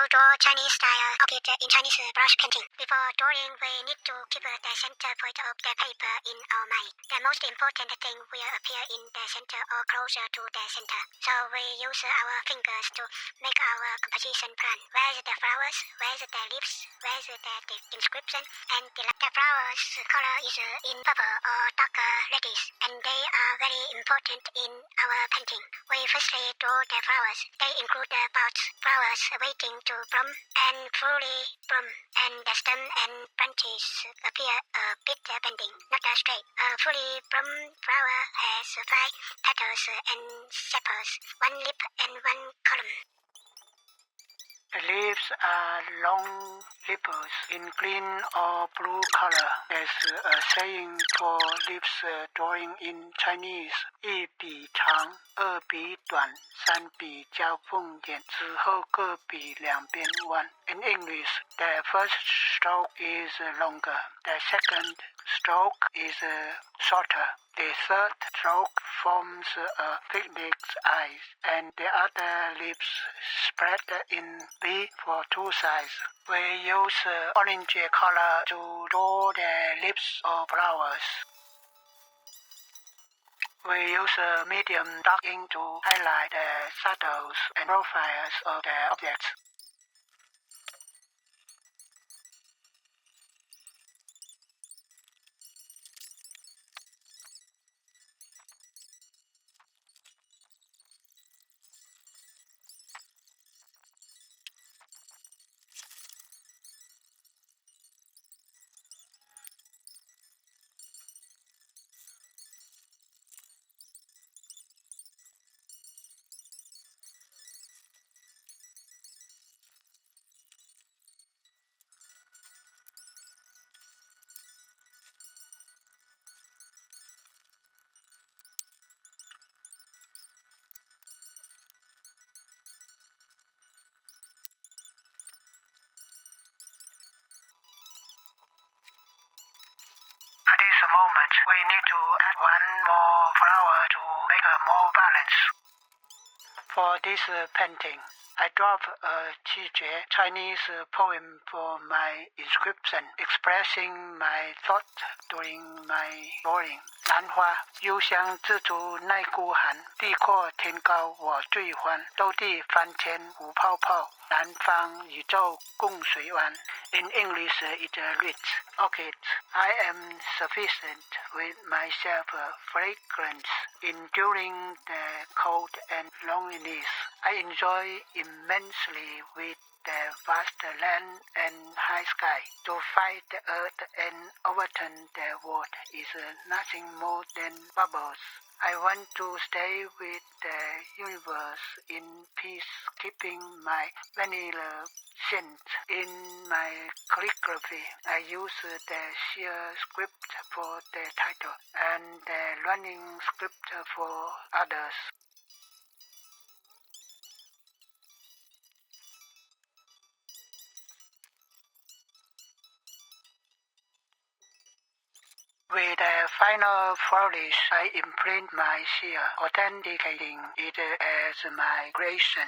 How draw Chinese style orchid in Chinese brush painting. Before drawing, we need to keep the center point of the paper in our mind. The most important thing will appear in the center or closer to the center. So we use our fingers to make our composition plan. Where's the flowers? Where's the leaves? Where's the inscription? And the flowers color is in purple or darker reddish, and they are very important in our painting. We firstly draw the flowers. They include the buds, flowers waiting to bloom and fully bloom, and the stem and branches appear a bit bending, not straight. A fully bloomed flower has 5 petals and sepals, 1 lip and 1 column. The leaves are long leaves in green or blue color. There's a saying for leaves drawing in Chinese: 一笔长，二笔短，三笔交凤眼，之后各笔两边弯。In English, the first stroke is longer, the second stroke is shorter. The third stroke forms a phoenix eyes, and the other leaves spread in V for 2 sides. We use orange color to draw the leaves of flowers. We use medium dark ink to highlight the shadows and profiles of the objects. At this moment, we need to add 1 more flower to make a more balance. For this painting, I draw a qi-jue Chinese poem for my inscription, expressing my thought during my drawing. 兰花，幽香自足耐孤寒，地阔天高我最欢，斗地翻天无泡泡，南方宇宙共谁玩。In English, it reads: Orchid, I am sufficient with myself fragrance, enduring the cold and loneliness. I enjoy immensely with the vast land and high sky. To fight the earth and overturn the world is nothing more than bubbles. I want to stay with the universe in peace, keeping my vanilla scent. In my calligraphy, I use the sheer script for the title and the running script for others. With the final flourish, I imprint my seal, authenticating it as my creation.